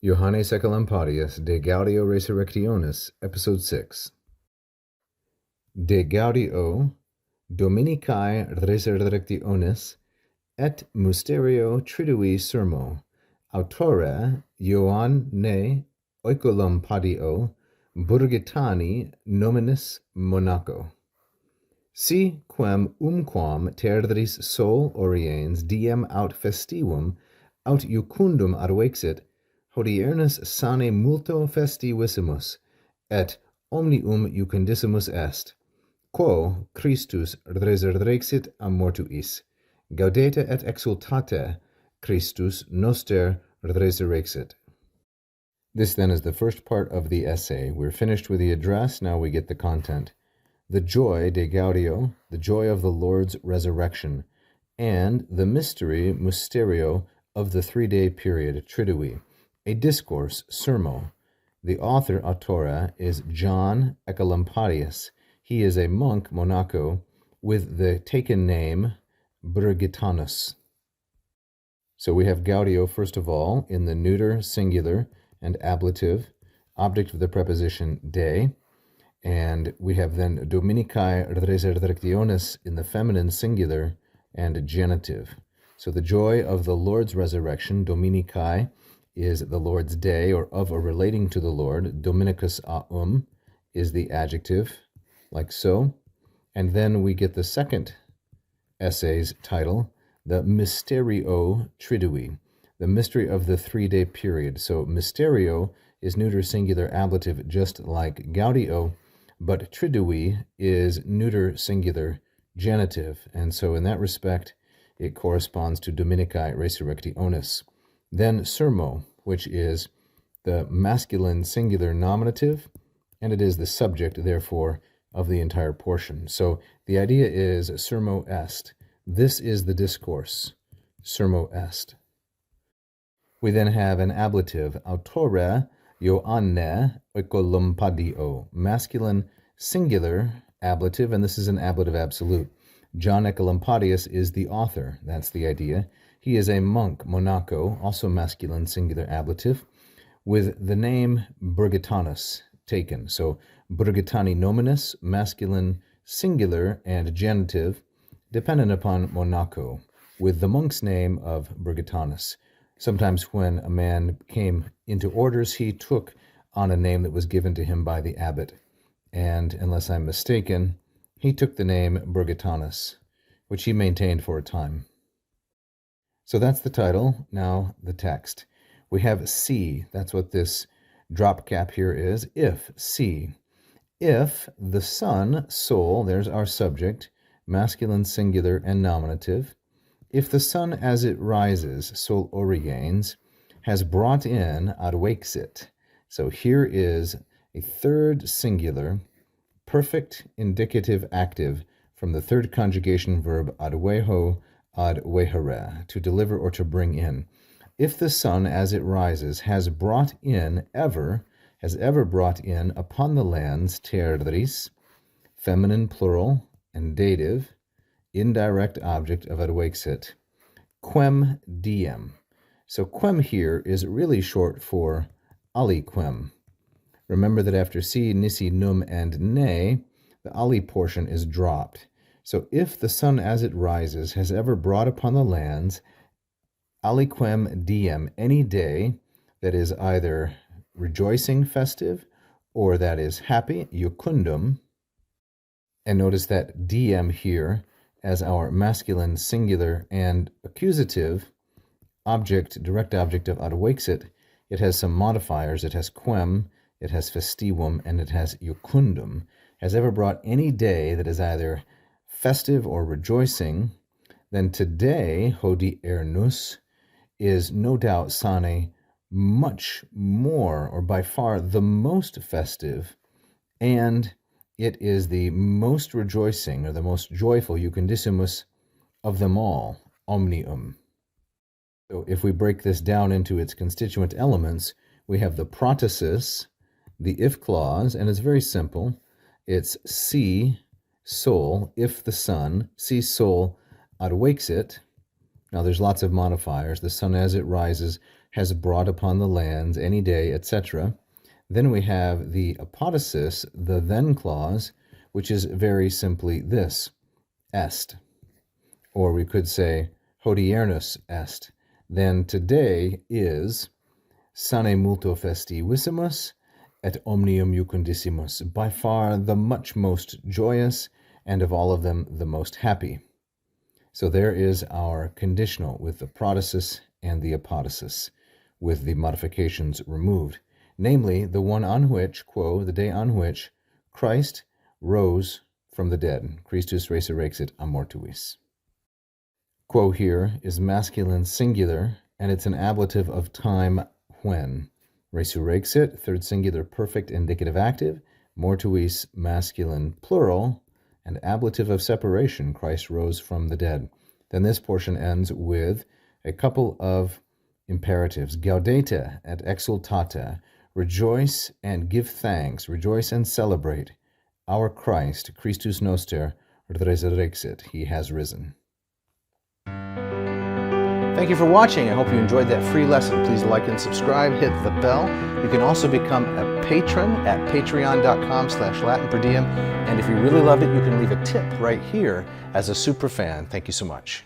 Oecolampadius De Gaudio Resurrectionis, Episode 6. De Gaudio Dominicae Resurrectionis et Mysterio Tridui Sermo, Autore Ioanne Oecolampadio Burgitani nominis Monaco. Si quem umquam tertris sol oriens diem aut festivum aut iucundum advexit, hodiernis sane multo festivissimus, et omnium iucendissimus est, quo Christus resurrexit a mortuis, gaudete et exultate Christus noster resurrexit. This then is the first part of the essay. We're finished with the address, now we get the content. The joy, de gaudio, the joy of the Lord's resurrection, and the mystery, mysterio, of the 3-day period, tridui, a discourse, sermo. The author, autore, is John Oecolampadius. He is a monk, Monaco, with the taken name Burgitanus. So we have gaudio, first of all, in the neuter, singular, and ablative, object of the preposition de, and we have then Dominicae Resurrectionis in the feminine singular and genitive. So the joy of the Lord's resurrection, Dominicae, is the Lord's day, or of or relating to the Lord. Dominicus aum is the adjective, like so. And then we get the second essay's title, the Mysterio Tridui, the mystery of the 3-day period. So mysterio is neuter singular ablative, just like gaudio, but tridui is neuter singular genitive, and so in that respect it corresponds to Dominicae Resurrectionis. Then sermo, which is the masculine singular nominative, and it is the subject, therefore, of the entire portion. So the idea is sermo est. This is the discourse, sermo est. We then have an ablative, autore Ioanne Oecolampadio, masculine singular ablative, and this is an ablative absolute. John Oecolampadius is the author, that's the idea. He is a monk, Monaco, also masculine singular ablative, with the name Burgitanus taken. So Burgitani nominis, masculine singular and genitive, dependent upon Monaco, with the monk's name of Burgitanus. Sometimes when a man came into orders, he took on a name that was given to him by the abbot. And unless I'm mistaken, he took the name Burgitanus, which he maintained for a time. So that's the title. Now the text. We have si, that's what this drop cap here is. If, si. If the sun, sol, there's our subject, masculine singular and nominative. If the sun as it rises, sol oriens, has brought in advexit. So here is a third singular, perfect indicative active from the third conjugation verb adveho, advehere, to deliver or to bring in. If the sun as it rises has brought in has ever brought in upon the lands tertris, feminine plural and dative, indirect object of advexit, quem diem. So quem here is really short for aliquem. Remember that after si, nisi, num, and ne, the ali portion is dropped. So if the sun as it rises has ever brought upon the lands aliquem diem, any day that is either rejoicing, festive, or that is happy, iucundum. And notice that diem here as our masculine singular and accusative object, direct object of advexit, it has some modifiers. It has quem, it has festivum, and it has iucundum. Has ever brought any day that is either festive or rejoicing, then today, hodiernus, is no doubt sane much more, or by far the most festive, and it is the most rejoicing, or the most joyful, iucendissimus, of them all, omnium. So if we break this down into its constituent elements, we have the protasis, the if clause, and it's very simple. It's si, sol, if the sun, si, sol, advexit. Now there's lots of modifiers. The sun as it rises has brought upon the lands any day, etc. Then we have the apodosis, the then clause, which is very simply this, est. Or we could say, hodiernus est. Then today is sane multo festivissimus et omnium jucundissimus, by far the much most joyous, and of all of them the most happy. So there is our conditional with the protasis and the apodosis, with the modifications removed, namely the one on which, quo, the day on which Christ rose from the dead, Christus resurrexit a mortuis. Quo here is masculine singular, and it's an ablative of time when. Resurrexit, third singular perfect indicative active, mortuis masculine plural, and ablative of separation, Christ rose from the dead. Then this portion ends with a couple of imperatives. Gaudete et exultate, rejoice and give thanks, rejoice and celebrate. Our Christ, Christus noster, resurrexit, he has risen. Thank you for watching. I hope you enjoyed that free lesson. Please like and subscribe, hit the bell. You can also become a patron at patreon.com/LatinPerDiem. And if you really loved it, you can leave a tip right here as a super fan. Thank you so much.